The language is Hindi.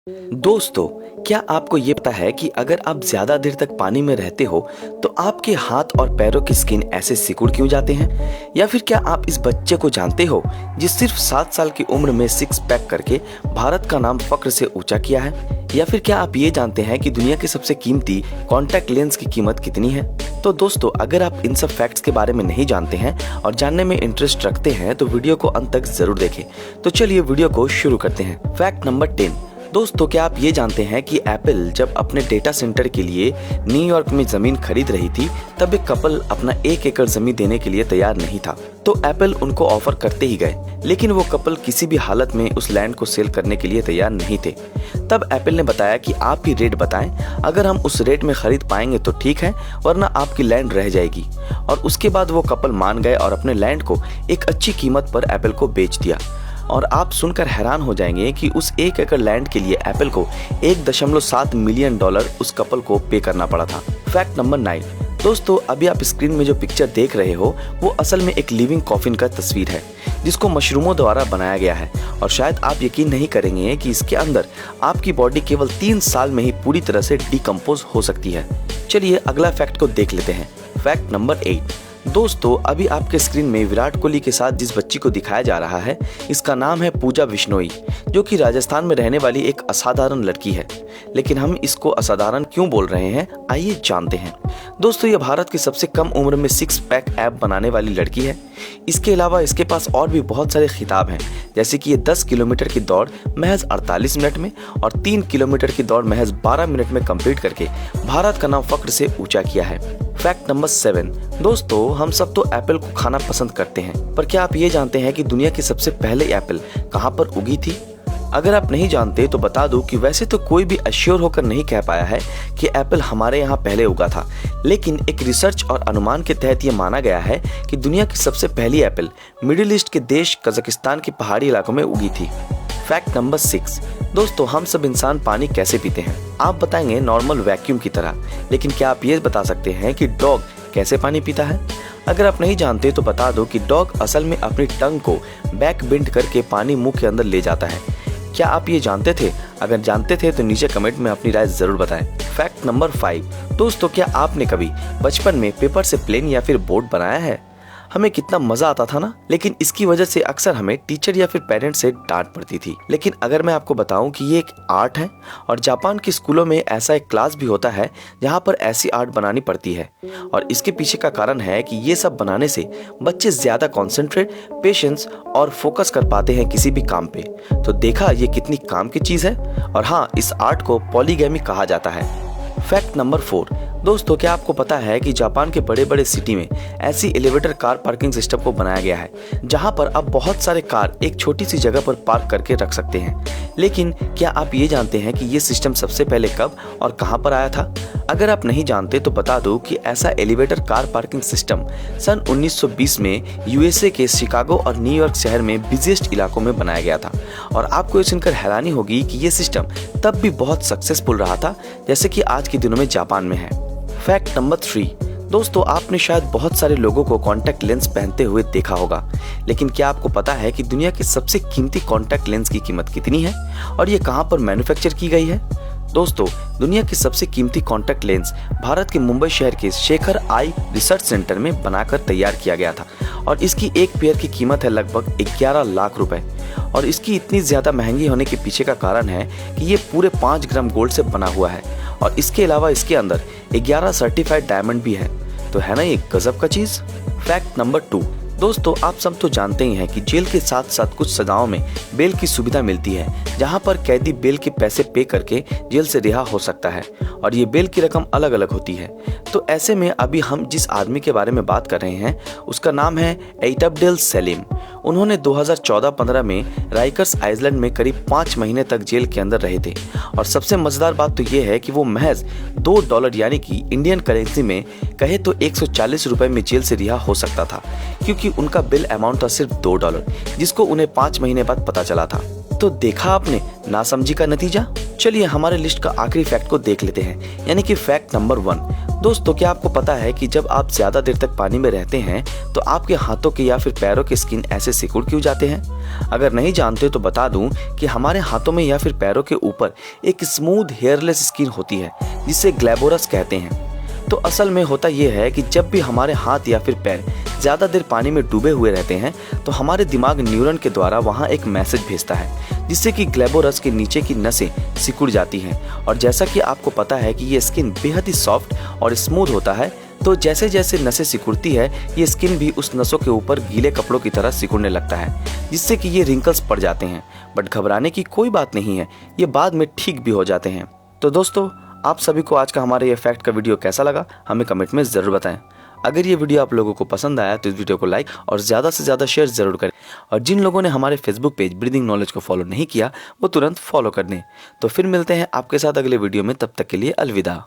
दोस्तों, क्या आपको ये पता है कि अगर आप ज्यादा देर तक पानी में रहते हो तो आपके हाथ और पैरों की स्किन ऐसे सिकुड़ क्यों जाते हैं? या फिर क्या आप इस बच्चे को जानते हो जिस सिर्फ 7 साल की उम्र में 6 पैक करके भारत का नाम फक्र से ऊंचा किया है? या फिर क्या आप ये जानते हैं कि दुनिया की सबसे कीमती कॉन्टैक्ट लेंस की कीमत कितनी है? तो दोस्तों, अगर आप इन सब फैक्ट्स के बारे में नहीं जानते हैं और जानने में इंटरेस्ट रखते हैं तो वीडियो को अंत तक जरूर देखें। तो चलिए वीडियो को शुरू करते हैं। Fact number 10। दोस्तों, क्या आप ये जानते हैं कि एप्पल जब अपने डेटा सेंटर के लिए न्यूयॉर्क में जमीन खरीद रही थी तब एक कपल अपना 1 एकड़ जमीन देने के लिए तैयार नहीं था, तो एप्पल उनको ऑफर करते ही गए, लेकिन वो कपल किसी भी हालत में उस लैंड को सेल करने के लिए तैयार नहीं थे। तब एप्पल ने बताया कि आप ही रेट बताएं, अगर हम उस रेट में खरीद पाएंगे तो ठीक है, वरना आपकी लैंड रह जाएगी। और उसके बाद वो कपल मान गए और अपने लैंड को एक अच्छी कीमत पर एप्पल को बेच दिया। और आप सुनकर हैरान हो जाएंगे कि उस 1 एकड़ लैंड के लिए एप्पल को $1.7 मिलियन उस कपल को पे करना पड़ा था। Fact number 9। दोस्तों, अभी आप स्क्रीन में जो पिक्चर देख रहे हो वो असल में एक लिविंग कॉफिन का तस्वीर है जिसको मशरूमों द्वारा बनाया गया है। और शायद आप यकीन नहीं करेंगे कि इसके अंदर आपकी बॉडी केवल 3 साल में ही पूरी तरह से डिकम्पोज हो सकती है। चलिए अगला फैक्ट को देख लेते हैं। Fact number 8। दोस्तों, अभी आपके स्क्रीन में विराट कोहली के साथ जिस बच्ची को दिखाया जा रहा है इसका नाम है पूजा बिश्नोई, जो कि राजस्थान में रहने वाली एक असाधारण लड़की है। लेकिन हम इसको असाधारण क्यों बोल रहे हैं, आइए जानते हैं। दोस्तों, ये भारत की सबसे कम उम्र में 6 पैक ऐप बनाने वाली लड़की है। इसके अलावा इसके पास और भी बहुत सारे खिताब हैं, जैसे कि ये 10 किलोमीटर की दौड़ महज 48 मिनट में और 3 किलोमीटर की दौड़ महज 12 मिनट में कंप्लीट करके भारत का नाम फक्र से ऊंचा किया है। Fact number 7। दोस्तों, हम सब तो एप्पल को खाना पसंद करते हैं, पर क्या आप ये जानते हैं कि दुनिया की सबसे पहले एप्पल कहां पर उगी थी? अगर आप नहीं जानते तो बता दूं कि वैसे तो कोई भी अश्योर होकर नहीं कह पाया है कि एप्पल हमारे यहाँ पहले उगा था, लेकिन एक रिसर्च और अनुमान के तहत ये माना गया है कि दुनिया की सबसे पहली एप्पल मिडिल ईस्ट के देश कजाकिस्तान के पहाड़ी इलाकों में उगी थी। Fact number 6। दोस्तों, हम सब इंसान पानी कैसे पीते हैं? आप बताएंगे नॉर्मल वैक्यूम की तरह, लेकिन क्या आप ये बता सकते हैं कि डॉग कैसे पानी पीता है? अगर आप नहीं जानते तो बता दो कि डॉग असल में अपनी टंग को बैक बेंड करके पानी मुंह के अंदर ले जाता है। क्या आप ये जानते थे? अगर जानते थे तो नीचे कमेंट में अपनी राय जरूर बताएं। Fact number 5। दोस्तों, क्या आपने कभी बचपन में पेपर से प्लेन या फिर बोट बनाया है? हमें कितना मजा आता था ना, लेकिन इसकी वजह से अक्सर हमें टीचर या फिर पेरेंट्स से डांट पड़ती थी। लेकिन अगर मैं आपको बताऊं कि ये एक आर्ट है और जापान के स्कूलों में ऐसा एक क्लास भी होता है जहां पर ऐसी आर्ट बनानी पड़ती है। और इसके पीछे का कारण है कि ये सब बनाने से बच्चे ज्यादा कॉन्सेंट्रेट, पेशेंस और फोकस कर पाते हैं किसी भी काम पे। तो देखा ये कितनी काम की चीज है। और हाँ, इस आर्ट को पॉलीगैमी कहा जाता है। Fact number 4। दोस्तों, क्या आपको पता है कि जापान के बड़े बड़े सिटी में ऐसी एलिवेटर कार पार्किंग सिस्टम को बनाया गया है जहां पर आप बहुत सारे कार एक छोटी सी जगह पर पार्क करके रख सकते हैं। लेकिन क्या आप ये जानते हैं कि ये सिस्टम सबसे पहले कब और कहां पर आया था? अगर आप नहीं जानते तो बता दो कि ऐसा एलिवेटर कार पार्किंग सिस्टम सन 1920 में यूएसए के शिकागो और न्यूयॉर्क शहर में बिजिएस्ट इलाकों में बनाया गया था। और आपको ये सुनकर हैरानी होगी कि ये सिस्टम तब भी बहुत सक्सेसफुल रहा था, जैसे कि आज के दिनों में जापान में है। Fact number 3। दोस्तों, आपने शायद बहुत सारे लोगों को कॉन्टैक्ट लेंस पहनते हुए देखा होगा, लेकिन क्या आपको पता है कि दुनिया की सबसे कीमती कॉन्टैक्ट लेंस की कीमत कितनी है और ये कहां पर मैन्युफैक्चर की गई है? दोस्तों, दुनिया की सबसे कीमती कॉन्टैक्ट लेंस भारत के मुंबई शहर के शेखर आई रिसर्च सेंटर में बनाकर तैयार किया गया था। और इसकी एक पेयर की कीमत है लगभग 11 लाख रुपए। और इसकी इतनी ज्यादा महंगी होने के पीछे का कारण है कि ये पूरे 5 ग्राम गोल्ड से बना हुआ है और इसके अलावा इसके अंदर 11 सर्टिफाइड डायमंड भी है। तो है ना ये गजब का चीज। Fact number 2। दोस्तों, आप सब तो जानते ही हैं कि जेल के साथ साथ कुछ सजाओं में बेल की सुविधा मिलती है, जहां पर कैदी बेल के पैसे पे करके जेल से रिहा हो सकता है और ये बेल की रकम अलग अलग होती है। तो ऐसे में अभी हम जिस आदमी के बारे में बात कर रहे हैं उसका नाम है एइटबडेल सेलिम। उन्होंने 2014-15 में राइकर्स आइलैंड में करीब 5 महीने तक जेल के अंदर रहे थे। और सबसे मजेदार बात तो ये है कि वो महज $2 यानी कि इंडियन करेंसी में कहे तो 140 रुपए में जेल से रिहा हो सकता था, क्योंकि उनका बिल अमाउंट था सिर्फ $2, जिसको उन्हें 5 महीने बाद पता चला था। तो देखा आपने नासमझी का नतीजा। चलिए हमारे लिस्ट का आखिरी फैक्ट को देख लेते हैं, यानी कि फैक्ट नंबर 1। दोस्तों, क्या आपको पता है कि जब आप ज्यादा देर तक पानी में रहते हैं तो आपके हाथों के या फिर पैरों की स्किन ऐसे सिकुड़ क्यों जाते हैं? अगर नहीं जानते तो बता दूं कि हमारे हाथों में या फिर पैरों के ऊपर एक स्मूथ हेयरलेस स्किन होती है जिसे ग्लैमोरस कहते हैं। तो असल में होता यह है कि जब भी हमारे हाथ या फिर पैर ज़्यादा देर पानी में डूबे हुए रहते हैं तो हमारे दिमाग न्यूरॉन के द्वारा वहाँ एक मैसेज भेजता है जिससे कि ग्लैमोरस के नीचे की नसें सिकुड़ जाती हैं। और जैसा कि आपको पता है कि ये स्किन बेहद ही सॉफ्ट और स्मूथ होता है, तो जैसे जैसे नसें सिकुड़ती है ये स्किन भी उस नसों के ऊपर गीले कपड़ों की तरह सिकुड़ने लगता है जिससे कि ये रिंकल्स पड़ जाते हैं। बट घबराने की कोई बात नहीं है, ये बाद में ठीक भी हो जाते हैं। तो दोस्तों, आप सभी को आज का हमारे ये फैक्ट का वीडियो कैसा लगा हमें कमेंट में ज़रूर बताएं। अगर ये वीडियो आप लोगों को पसंद आया तो इस वीडियो को लाइक और ज़्यादा से ज़्यादा शेयर ज़रूर करें। और जिन लोगों ने हमारे फेसबुक पेज ब्रीदिंग नॉलेज को फॉलो नहीं किया वो तुरंत फॉलो कर दें। तो फिर मिलते हैं आपके साथ अगले वीडियो में, तब तक के लिए अलविदा।